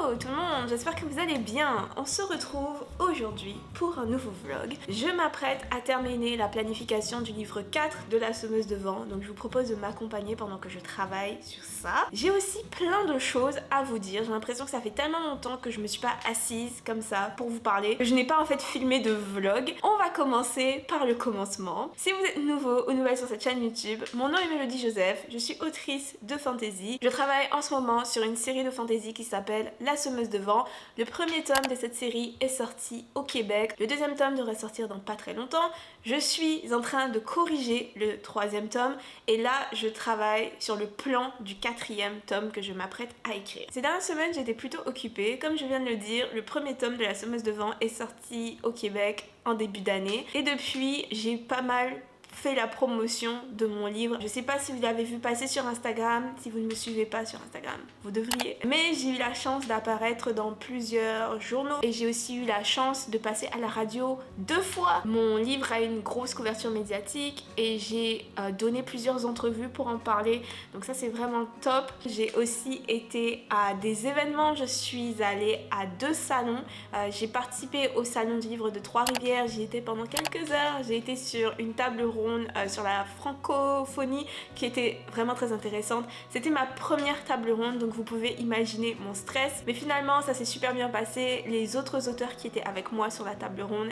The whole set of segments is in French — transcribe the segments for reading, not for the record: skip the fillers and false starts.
Hello tout le monde, j'espère que vous allez bien. On se retrouve aujourd'hui pour un nouveau vlog. Je m'apprête à terminer la planification du livre 4 de La Semeuse de Vent, donc je vous propose de m'accompagner pendant que je travaille sur ça. J'ai aussi plein de choses à vous dire, j'ai l'impression que ça fait tellement longtemps que je me suis pas assise comme ça pour vous parler, que je n'ai pas en fait filmé de vlog. On va commencer par le commencement. Si vous êtes nouveau ou nouvelle sur cette chaîne YouTube, mon nom est Mélodie Joseph, je suis autrice de fantasy. Je travaille en ce moment sur une série de fantasy qui s'appelle La Semeuse de Vent. Le premier tome de cette série est sorti au Québec. Le deuxième tome devrait sortir dans pas très longtemps. Je suis en train de corriger le troisième tome et là je travaille sur le plan du quatrième tome que je m'apprête à écrire. Ces dernières semaines j'étais plutôt occupée. Comme je viens de le dire, le premier tome de La Semeuse de Vent est sorti au Québec en début d'année et depuis j'ai pas mal fait la promotion de mon livre. Je sais pas si vous l'avez vu passer sur Instagram, si vous ne me suivez pas sur Instagram, vous devriez. Mais j'ai eu la chance d'apparaître dans plusieurs journaux et j'ai aussi eu la chance de passer à la radio 2 fois. Mon livre a une grosse couverture médiatique et j'ai donné plusieurs entrevues pour en parler. Donc ça c'est vraiment top. J'ai aussi été à des événements, je suis allée à 2 salons. J'ai participé au salon du livre de Trois-Rivières, j'y étais pendant quelques heures. J'ai été sur une table ronde sur la francophonie qui était vraiment très intéressante. C'était ma première table ronde, donc vous pouvez imaginer mon stress. Mais finalement, ça s'est super bien passé. Les autres auteurs qui étaient avec moi sur la table ronde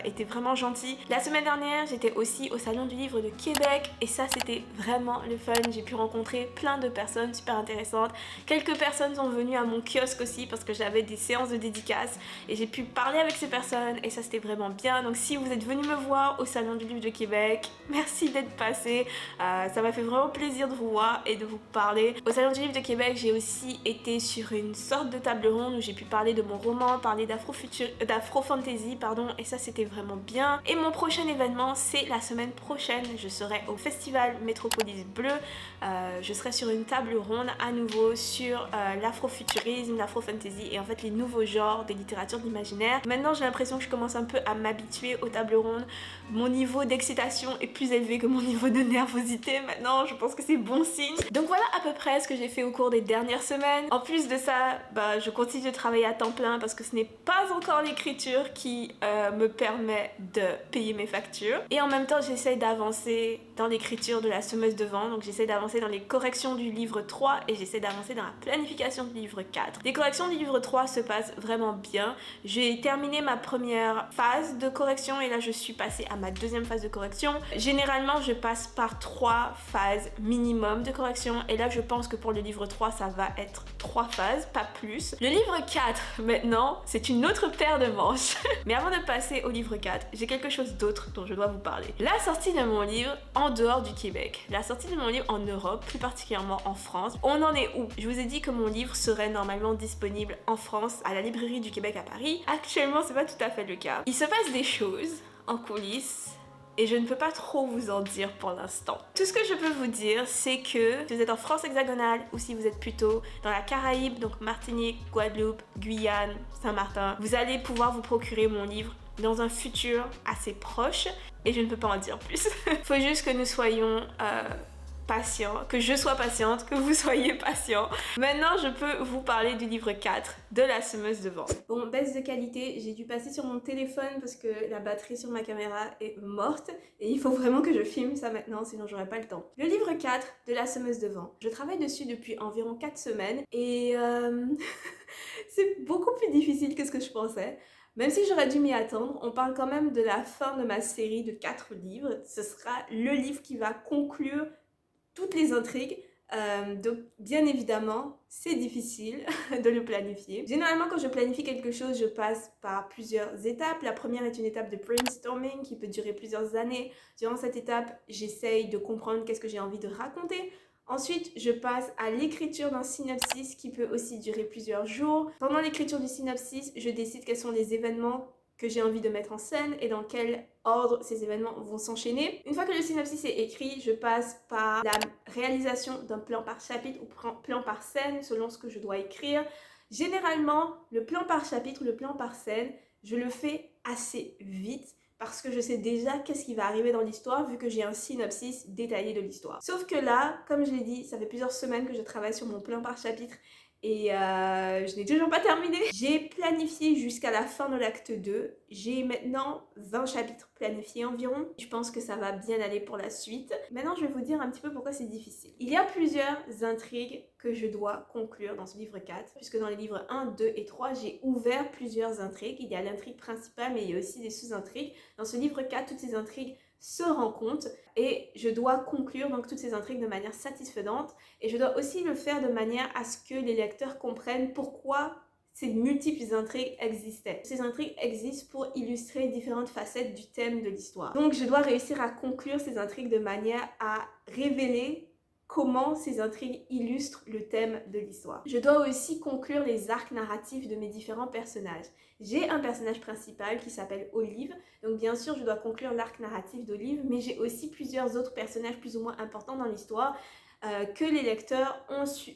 étaient vraiment gentils. La semaine dernière, j'étais aussi au Salon du Livre de Québec et ça, c'était vraiment le fun. J'ai pu rencontrer plein de personnes super intéressantes. Quelques personnes sont venues à mon kiosque aussi parce que j'avais des séances de dédicaces et j'ai pu parler avec ces personnes et ça, c'était vraiment bien. Donc si vous êtes venu me voir au Salon du Livre de Québec, merci d'être passé, ça m'a fait vraiment plaisir de vous voir et de vous parler. Au Salon du Livre de Québec, j'ai aussi été sur une sorte de table ronde où j'ai pu parler de mon roman, parler d'afro-fantasy, pardon, et ça c'était vraiment bien. Et mon prochain événement, c'est la semaine prochaine, je serai au Festival Métropolis Bleu, je serai sur une table ronde à nouveau sur l'afrofuturisme, l'afro-fantasy et en fait les nouveaux genres des littératures de l'imaginaire. Maintenant j'ai l'impression que je commence un peu à m'habituer aux tables rondes, mon niveau d'excitation est plus élevé que mon niveau de nervosité maintenant, je pense que c'est bon signe. Donc voilà à peu près ce que j'ai fait au cours des dernières semaines. En plus de ça, je continue de travailler à temps plein parce que ce n'est pas encore l'écriture qui me permet de payer mes factures. Et en même temps, j'essaie d'avancer dans l'écriture de La Semeuse de Vent, donc j'essaie d'avancer dans les corrections du livre 3 et j'essaie d'avancer dans la planification du livre 4. Les corrections du livre 3 se passent vraiment bien. J'ai terminé ma première phase de correction et là je suis passée à ma deuxième phase de correction. Généralement, je passe par 3 phases minimum de correction et là, je pense que pour le livre 3, ça va être 3 phases, pas plus. Le livre 4, maintenant, c'est une autre paire de manches. Mais avant de passer au livre 4, j'ai quelque chose d'autre dont je dois vous parler. La sortie de mon livre en dehors du Québec. La sortie de mon livre en Europe, plus particulièrement en France. On en est où? Je vous ai dit que mon livre serait normalement disponible en France, à la librairie du Québec à Paris. Actuellement, c'est pas tout à fait le cas. Il se passe des choses en coulisses et je ne peux pas trop vous en dire pour l'instant. Tout ce que je peux vous dire, c'est que si vous êtes en France hexagonale ou si vous êtes plutôt dans la Caraïbe, donc Martinique, Guadeloupe, Guyane, Saint-Martin, vous allez pouvoir vous procurer mon livre dans un futur assez proche et je ne peux pas en dire plus. Faut juste que nous soyons patient, que je sois patiente, que vous soyez patient. Maintenant, je peux vous parler du livre 4 de La Semeuse de Vent. Bon, baisse de qualité, j'ai dû passer sur mon téléphone parce que la batterie sur ma caméra est morte et il faut vraiment que je filme ça maintenant, sinon j'aurai pas le temps. Le livre 4 de La Semeuse de Vent. Je travaille dessus depuis environ 4 semaines et c'est beaucoup plus difficile que ce que je pensais. Même si j'aurais dû m'y attendre, on parle quand même de la fin de ma série de 4 livres. Ce sera le livre qui va conclure toutes les intrigues, donc bien évidemment c'est difficile de le planifier. Généralement quand je planifie quelque chose, je passe par plusieurs étapes. La première est une étape de brainstorming qui peut durer plusieurs années. Durant cette étape, j'essaye de comprendre qu'est-ce que j'ai envie de raconter. Ensuite, je passe à l'écriture d'un synopsis qui peut aussi durer plusieurs jours. Pendant l'écriture du synopsis, je décide quels sont les événements que j'ai envie de mettre en scène et dans quel ordre ces événements vont s'enchaîner. Une fois que le synopsis est écrit, je passe par la réalisation d'un plan par chapitre ou plan par scène selon ce que je dois écrire. Généralement, le plan par chapitre ou le plan par scène, je le fais assez vite parce que je sais déjà qu'est-ce qui va arriver dans l'histoire vu que j'ai un synopsis détaillé de l'histoire. Sauf que là, comme je l'ai dit, ça fait plusieurs semaines que je travaille sur mon plan par chapitre et je n'ai toujours pas terminé. J'ai planifié jusqu'à la fin de l'acte 2. J'ai maintenant 20 chapitres planifiés environ. Je pense que ça va bien aller pour la suite. Maintenant, je vais vous dire un petit peu pourquoi c'est difficile. Il y a plusieurs intrigues que je dois conclure dans ce livre 4, puisque dans les livres 1, 2 et 3, j'ai ouvert plusieurs intrigues. Il y a l'intrigue principale, mais il y a aussi des sous-intrigues. Dans ce livre 4, toutes ces intrigues se rencontrent et je dois conclure donc toutes ces intrigues de manière satisfaisante, et je dois aussi le faire de manière à ce que les lecteurs comprennent pourquoi ces multiples intrigues existaient. Ces intrigues existent pour illustrer différentes facettes du thème de l'histoire. Donc je dois réussir à conclure ces intrigues de manière à révéler comment ces intrigues illustrent le thème de l'histoire. Je dois aussi conclure les arcs narratifs de mes différents personnages. J'ai un personnage principal qui s'appelle Olive, donc bien sûr je dois conclure l'arc narratif d'Olive, mais j'ai aussi plusieurs autres personnages plus ou moins importants dans l'histoire que les lecteurs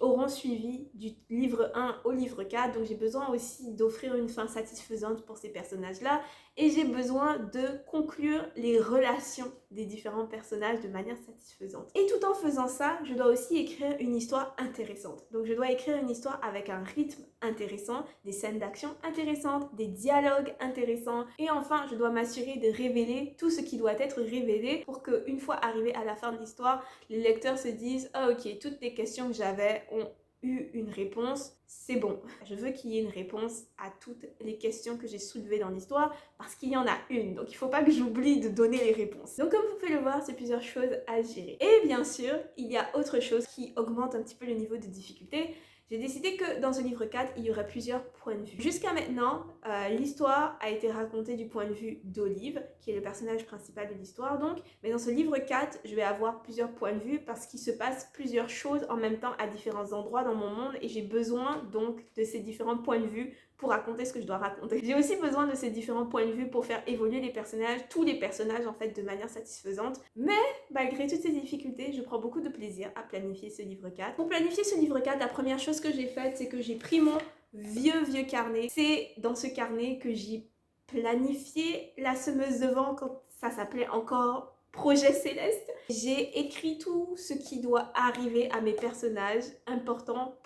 auront suivi du livre 1 au livre 4, donc j'ai besoin aussi d'offrir une fin satisfaisante pour ces personnages-là, et j'ai besoin de conclure les relations des différents personnages de manière satisfaisante. Et tout en faisant ça, je dois aussi écrire une histoire intéressante. Donc je dois écrire une histoire avec un rythme intéressant, des scènes d'action intéressantes, des dialogues intéressants, et enfin je dois m'assurer de révéler tout ce qui doit être révélé pour qu'une fois arrivé à la fin de l'histoire, les lecteurs se disent « Ah ok, toutes les questions que j'avais ont eu une réponse, c'est bon. » Je veux qu'il y ait une réponse à toutes les questions que j'ai soulevées dans l'histoire parce qu'il y en a une, donc il ne faut pas que j'oublie de donner les réponses. Donc comme vous pouvez le voir, c'est plusieurs choses à gérer. Et bien sûr, il y a autre chose qui augmente un petit peu le niveau de difficulté. J'ai décidé que dans ce livre 4, il y aurait plusieurs points de vue. Jusqu'à maintenant, l'histoire a été racontée du point de vue d'Olive, qui est le personnage principal de l'histoire donc. Mais dans ce livre 4, je vais avoir plusieurs points de vue parce qu'il se passe plusieurs choses en même temps à différents endroits dans mon monde, et j'ai besoin donc de ces différents points de vue pour raconter ce que je dois raconter. J'ai aussi besoin de ces différents points de vue pour faire évoluer les personnages, tous les personnages en fait, de manière satisfaisante. Mais malgré toutes ces difficultés, je prends beaucoup de plaisir à planifier ce livre 4. Pour planifier ce livre 4, la première chose que j'ai faite, c'est que j'ai pris mon vieux carnet. C'est dans ce carnet que j'ai planifié La Semeuse de Vent quand ça s'appelait encore Projet Céleste. J'ai écrit tout ce qui doit arriver à mes personnages importants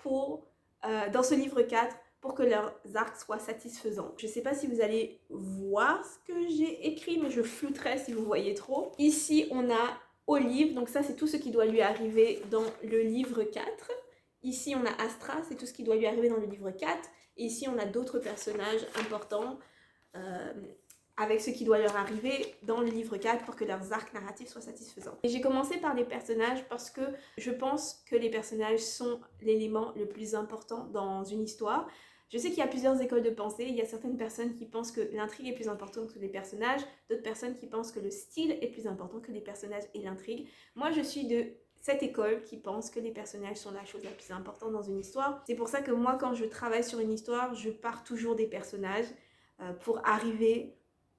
dans ce livre 4 pour que leurs arcs soient satisfaisants. Je ne sais pas si vous allez voir ce que j'ai écrit, mais je flouterai si vous voyez trop. Ici, on a Olive, donc ça c'est tout ce qui doit lui arriver dans le livre 4. Ici, on a Astra, c'est tout ce qui doit lui arriver dans le livre 4. Et ici, on a d'autres personnages importants avec ce qui doit leur arriver dans le livre 4 pour que leurs arcs narratifs soient satisfaisants. Et j'ai commencé par les personnages parce que je pense que les personnages sont l'élément le plus important dans une histoire. Je sais qu'il y a plusieurs écoles de pensée. Il y a certaines personnes qui pensent que l'intrigue est plus importante que les personnages, d'autres personnes qui pensent que le style est plus important que les personnages et l'intrigue. Moi, je suis de cette école qui pense que les personnages sont la chose la plus importante dans une histoire. C'est pour ça que moi, quand je travaille sur une histoire, je pars toujours des personnages pour arriver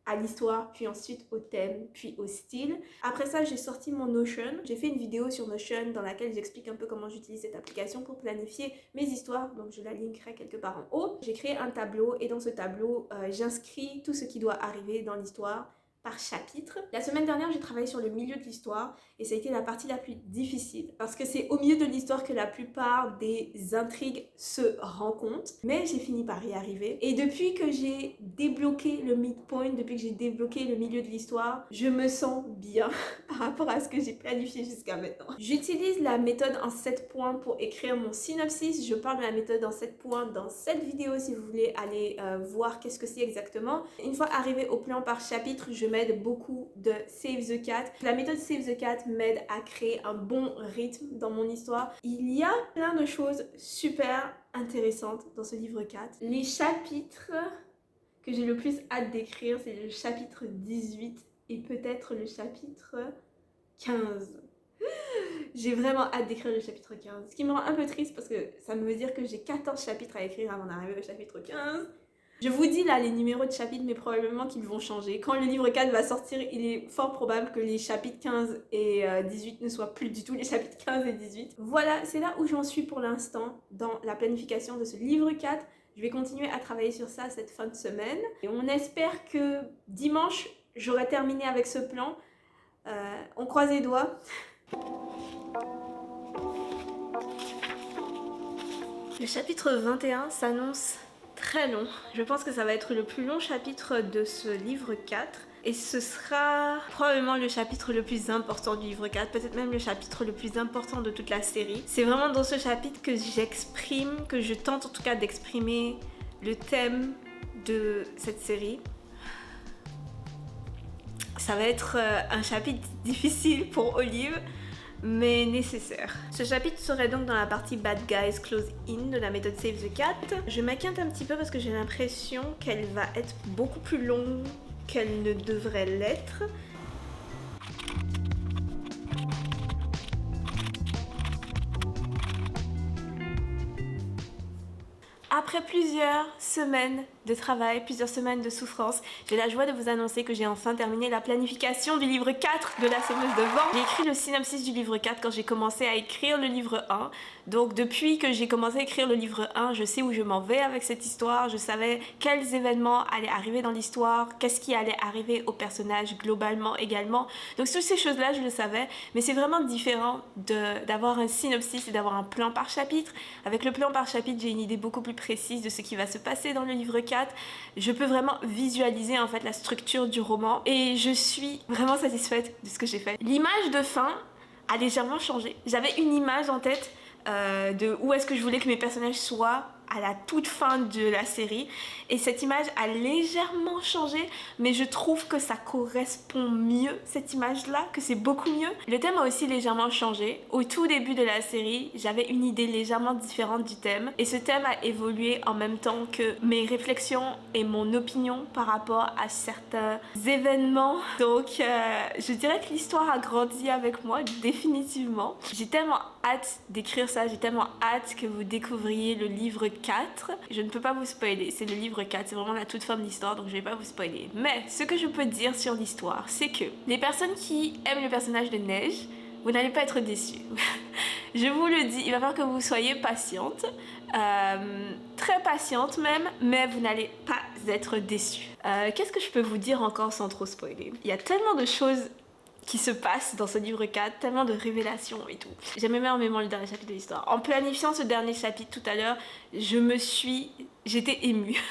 à l'histoire, puis ensuite au thème, puis au style. Après ça, j'ai sorti mon Notion. J'ai fait une vidéo sur Notion dans laquelle j'explique un peu comment j'utilise cette application pour planifier mes histoires, donc je la linkerai quelque part en haut. J'ai créé un tableau et dans ce tableau, j'inscris tout ce qui doit arriver dans l'histoire par chapitre. La semaine dernière, j'ai travaillé sur le milieu de l'histoire et ça a été la partie la plus difficile parce que c'est au milieu de l'histoire que la plupart des intrigues se rencontrent, mais j'ai fini par y arriver. Et depuis que j'ai débloqué le midpoint, depuis que j'ai débloqué le milieu de l'histoire, je me sens bien par rapport à ce que j'ai planifié jusqu'à maintenant. J'utilise la méthode en 7 points pour écrire mon synopsis. Je parle de la méthode en 7 points dans cette vidéo si vous voulez aller voir qu'est-ce que c'est exactement. Une fois arrivé au plan par chapitre, je m'aide beaucoup de Save the Cat. La méthode Save the Cat m'aide à créer un bon rythme dans mon histoire. Il y a plein de choses super intéressantes dans ce livre 4. Les chapitres que j'ai le plus hâte d'écrire, c'est le chapitre 18 et peut-être le chapitre 15. J'ai vraiment hâte d'écrire le chapitre 15. Ce qui me rend un peu triste parce que ça me veut dire que j'ai 14 chapitres à écrire avant d'arriver au chapitre 15. Je vous dis là les numéros de chapitres, mais probablement qu'ils vont changer. Quand le livre 4 va sortir, il est fort probable que les chapitres 15 et 18 ne soient plus du tout les chapitres 15 et 18. Voilà, c'est là où j'en suis pour l'instant dans la planification de ce livre 4. Je vais continuer à travailler sur ça cette fin de semaine. Et on espère que dimanche, j'aurai terminé avec ce plan. On croise les doigts. Le chapitre 21 s'annonce très long. Je pense que ça va être le plus long chapitre de ce livre 4. Et ce sera probablement le chapitre le plus important du livre 4, peut-être même le chapitre le plus important de toute la série. C'est vraiment dans ce chapitre que j'exprime, que je tente en tout cas d'exprimer le thème de cette série. Ça va être un chapitre difficile pour Olive, mais nécessaire. Ce chapitre serait donc dans la partie Bad Guys Close In de la méthode Save the Cat. Je m'inquiète un petit peu parce que j'ai l'impression qu'elle va être beaucoup plus longue qu'elle ne devrait l'être. Après plusieurs semaines de travail, plusieurs semaines de souffrance, j'ai la joie de vous annoncer que j'ai enfin terminé la planification du livre 4 de La Semeuse de Vent. J'ai écrit le synopsis du livre 4 quand j'ai commencé à écrire le livre 1. Donc depuis que j'ai commencé à écrire le livre 1, je sais où je m'en vais avec cette histoire, je savais quels événements allaient arriver dans l'histoire, qu'est-ce qui allait arriver au personnage globalement également. Donc toutes ces choses-là, je le savais, mais c'est vraiment différent d'avoir un synopsis et d'avoir un plan par chapitre. Avec le plan par chapitre, j'ai une idée beaucoup plus précise de ce qui va se passer dans le livre 4. Je peux vraiment visualiser en fait la structure du roman et je suis vraiment satisfaite de ce que j'ai fait. L'image de fin a légèrement changé. J'avais une image en tête de où est-ce que je voulais que mes personnages soient à la toute fin de la série et cette image a légèrement changé, mais je trouve que ça correspond mieux, cette image là, que c'est beaucoup mieux. Le thème a aussi légèrement changé. Au tout début de la série, j'avais une idée légèrement différente du thème et ce thème a évolué en même temps que mes réflexions et mon opinion par rapport à certains événements. Donc je dirais que l'histoire a grandi avec moi définitivement. J'ai tellement hâte d'écrire ça, j'ai tellement hâte que vous découvriez le livre 4. Je ne peux pas vous spoiler, c'est le livre 4, c'est vraiment la toute fin de l'histoire, donc je vais pas vous spoiler. Mais ce que je peux dire sur l'histoire, c'est que les personnes qui aiment le personnage de Neige, vous n'allez pas être déçus. Je vous le dis, il va falloir que vous soyez patiente, très patiente même, mais vous n'allez pas être déçus. Qu'est-ce que je peux vous dire encore sans trop spoiler? Il y a tellement de choses qui se passe dans ce livre 4, tellement de révélations et tout. J'aime énormément le dernier chapitre de l'histoire. En planifiant ce dernier chapitre tout à l'heure, j'étais émue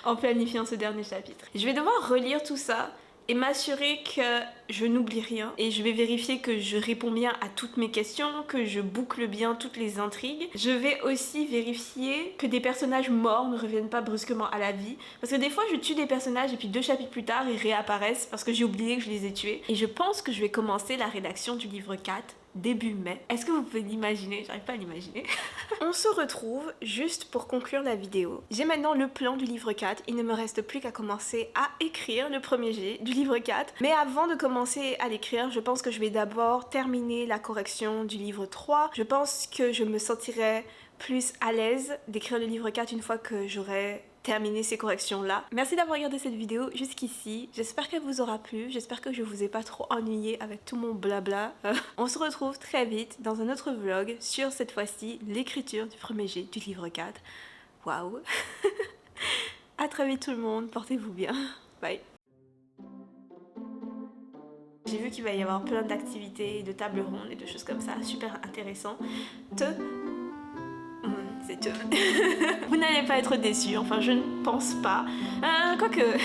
en planifiant ce dernier chapitre. Je vais devoir relire tout ça et m'assurer que je n'oublie rien et je vais vérifier que je réponds bien à toutes mes questions, que je boucle bien toutes les intrigues. Je vais aussi vérifier que des personnages morts ne reviennent pas brusquement à la vie parce que des fois je tue des personnages et puis 2 chapitres plus tard ils réapparaissent parce que j'ai oublié que je les ai tués. Et je pense que je vais commencer la rédaction du livre 4 début mai. Est-ce que vous pouvez l'imaginer? J'arrive pas à l'imaginer. On se retrouve juste pour conclure la vidéo. J'ai maintenant le plan du livre 4. Il ne me reste plus qu'à commencer à écrire le premier jet du livre 4. Mais avant de commencer à l'écrire, je pense que je vais d'abord terminer la correction du livre 3. Je pense que je me sentirai plus à l'aise d'écrire le livre 4 une fois que j'aurai terminer ces corrections-là. Merci d'avoir regardé cette vidéo jusqu'ici. J'espère qu'elle vous aura plu. J'espère que je vous ai pas trop ennuyé avec tout mon blabla. On se retrouve très vite dans un autre vlog sur cette fois-ci l'écriture du premier jet du livre 4. Waouh. À très vite tout le monde. Portez-vous bien. Bye. J'ai vu qu'il va y avoir plein d'activités, de tables rondes et de choses comme ça. Super intéressant. C'est tout. Vous n'allez pas être déçus, enfin je ne pense pas. Quoique...